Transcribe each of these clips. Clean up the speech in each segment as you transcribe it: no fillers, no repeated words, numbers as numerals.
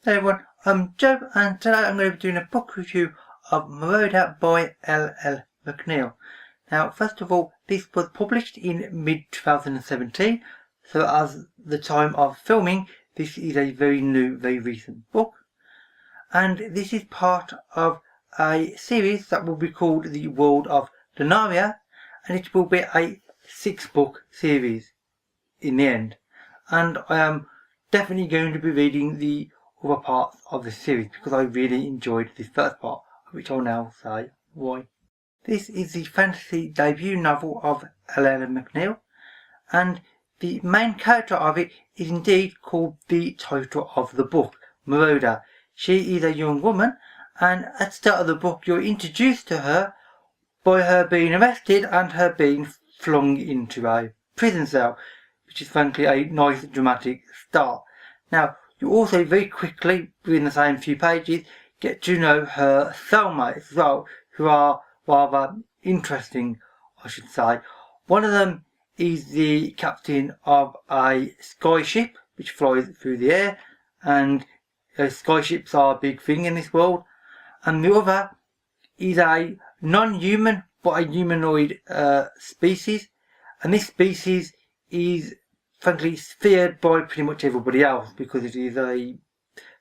Hey everyone, I'm Joe and today I'm going to be doing a book review of Moroda by L.L. McNeil. Now first of all, this was published in mid-2017, so as the time of filming, this is a very new, very recent book. And this is part of a series that will be called The World of Denaria, and it will be a 6-book series in the end. And I am definitely going to be reading the other parts of the series because I really enjoyed this first part, which I'll now say why. This is the fantasy debut novel of L.L. McNeil, and the main character of it is indeed called the title of the book, Moroda. She is a young woman, and at the start of the book you're introduced to her by her being arrested and her being flung into a prison cell, which is frankly a nice dramatic start. Now, you also very quickly, within the same few pages, get to know her cellmates as well, who are rather interesting, I should say. One of them is the captain of a skyship which flies through the air, and skyships are a big thing in this world. And the other is a non-human but a humanoid species, and this species is frankly feared by pretty much everybody else because it is a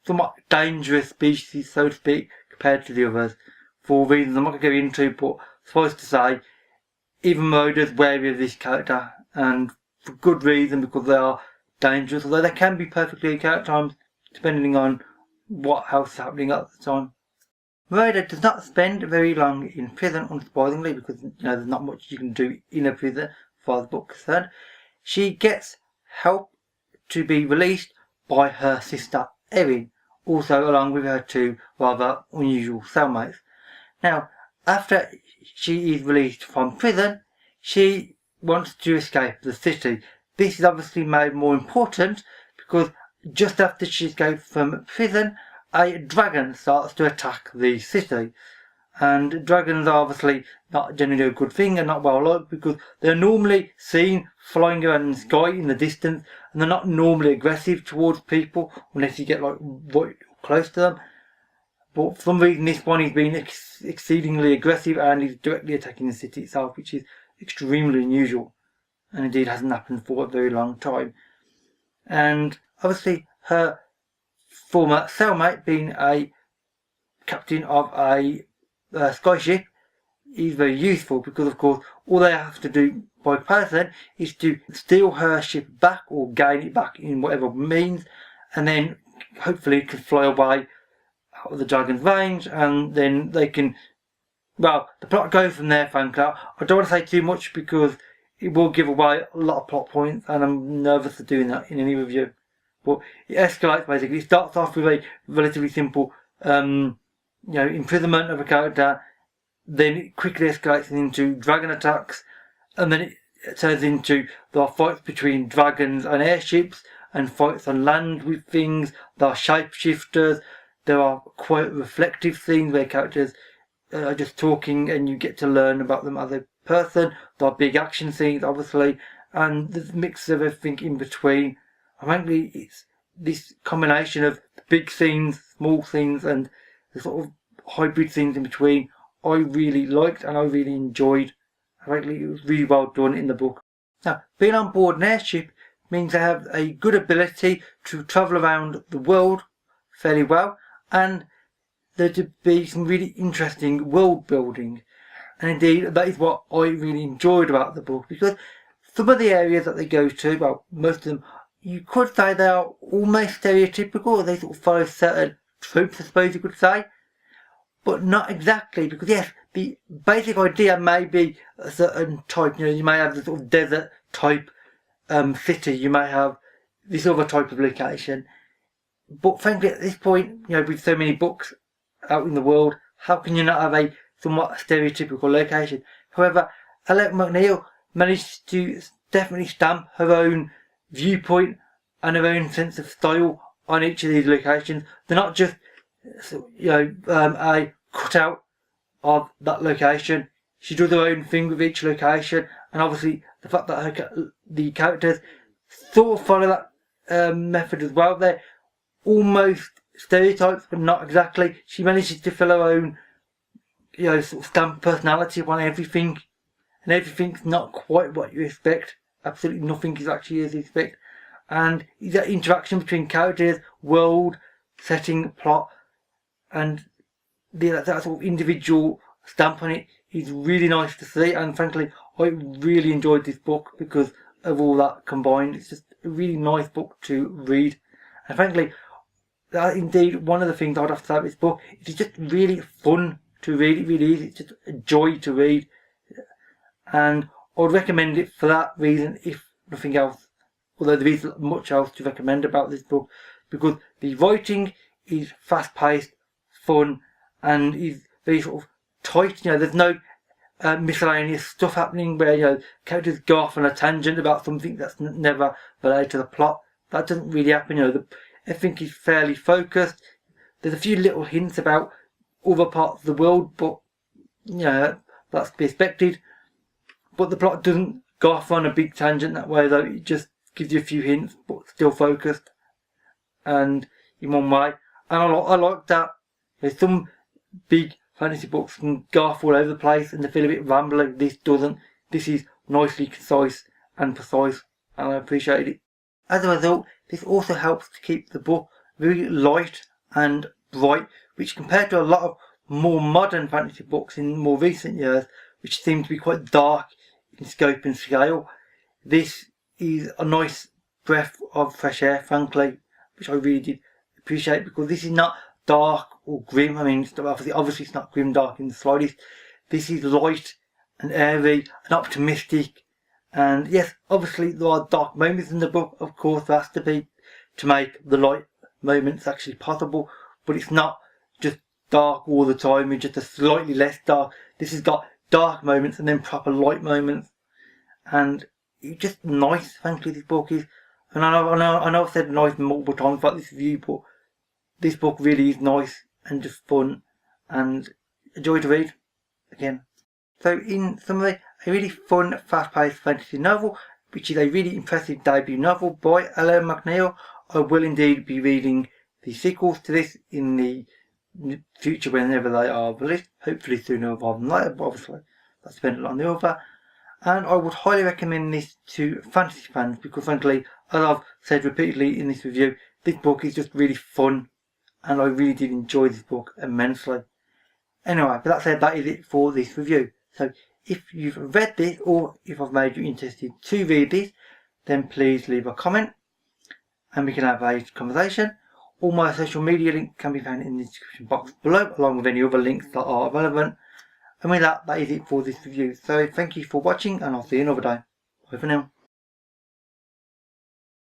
somewhat dangerous species, so to speak, compared to the others, for reasons I'm not going to go into, but suffice to say, even Moroda's wary of this character, and for good reason, because they are dangerous, although they can be perfectly okay at times, depending on what else is happening at the time. Moroda does not spend very long in prison, unsurprisingly, because there's not much you can do in a prison, as far as the book is concerned. She gets help to be released by her sister Erin, also along with her two rather unusual cellmates. Now, after she is released from prison, she wants to escape the city. This is obviously made more important because just after she escapes from prison, a dragon starts to attack the city. And dragons are obviously not generally a good thing and not well liked because they're normally seen flying around in the sky in the distance, and they're not normally aggressive towards people unless you get like right close to them. But for some reason this one is being exceedingly aggressive and is directly attacking the city itself, which is extremely unusual and indeed hasn't happened for a very long time. And obviously her former cellmate, being a captain of a skyship, is very useful because of course all they have to do by person is to steal her ship back or gain it back in whatever means, and then hopefully it can fly away out of the dragon's range, and then they can, well, the plot goes from there, frankly. I don't want to say too much because it will give away a lot of plot points and I'm nervous of doing that in any review. But it escalates basically. It starts off with a relatively simple imprisonment of a character, then it quickly escalates into dragon attacks, and then it turns into there are fights between dragons and airships, and fights on land with things. There are shapeshifters. There are quite reflective scenes where characters are just talking and you get to learn about them as a person. There are big action scenes, obviously, and there's a mix of everything in between. Frankly, it's this combination of big scenes, small scenes, and the sort of hybrid scenes in between I really liked and I really enjoyed. Frankly, it was really well done in the book. Now, being on board an airship means they have a good ability to travel around the world fairly well, and there to be some really interesting world building. And indeed, that is what I really enjoyed about the book, because some of the areas that they go to, well, most of them, you could say they are almost stereotypical, they sort of follow certain tropes, I suppose you could say. But not exactly, because yes, the basic idea may be a certain type. You may have the sort of desert type city, you may have this other type of location. But frankly, at this point, with so many books out in the world, how can you not have a somewhat stereotypical location? However, L.L. McNeil managed to definitely stamp her own viewpoint and her own sense of style on each of these locations. They're not just a cutout of that location. She does her own thing with each location, and obviously the fact that the characters sort of follow that method as well. They're almost stereotypes, but not exactly. She manages to fill her own, sort of stamp personality on everything, and everything's not quite what you expect. Absolutely nothing is actually as you expect. And that interaction between characters, world, setting, plot, and that sort of individual stamp on it is really nice to see. And frankly, I really enjoyed this book because of all that combined. It's just a really nice book to read. And frankly, that indeed one of the things I'd have to say about this book. It is just really fun to read. It really is. It's just a joy to read. And I would recommend it for that reason, if nothing else. Although there is much else to recommend about this book, because the writing is fast-paced, fun, and is very sort of tight. There's no miscellaneous stuff happening where characters go off on a tangent about something that's never related to the plot. That doesn't really happen. Everything is fairly focused. There's a few little hints about other parts of the world, but that's to be expected. But the plot doesn't go off on a big tangent that way, though. It just gives you a few hints, but still focused and in one way. And I like that. There's some big fantasy books can go off all over the place and they feel a bit rambling. This doesn't. This is nicely concise and precise, and I appreciate it. As a result, this also helps to keep the book really light and bright, which compared to a lot of more modern fantasy books in more recent years, which seem to be quite dark in scope and scale, this is a nice breath of fresh air, frankly, which I really did appreciate, because this is not dark or grim. I mean, obviously it's not grim dark in the slightest. This is light and airy and optimistic. And yes, obviously there are dark moments in the book, of course there has to be, to make the light moments actually possible, but it's not just dark all the time, it's just a slightly less dark. This has got dark moments and then proper light moments, and it's just nice, frankly, this book is. And I know I've said nice multiple times about this review, but this book really is nice and just fun and a joy to read again. So in summary, a really fun, fast-paced fantasy novel, which is a really impressive debut novel by McNeil. I will indeed be reading the sequels to this in the future whenever they are released, hopefully sooner rather than later, but obviously that's dependent on the author. And I would highly recommend this to fantasy fans, because frankly, as I've said repeatedly in this review, this book is just really fun and I really did enjoy this book immensely. Anyway, but that said, that is it for this review. So if you've read this, or if I've made you interested to read this, then please leave a comment and we can have a conversation. All my social media links can be found in the description box below, along with any other links that are relevant. And with that, that is it for this review. So thank you for watching, and I'll see you another day. Bye for now.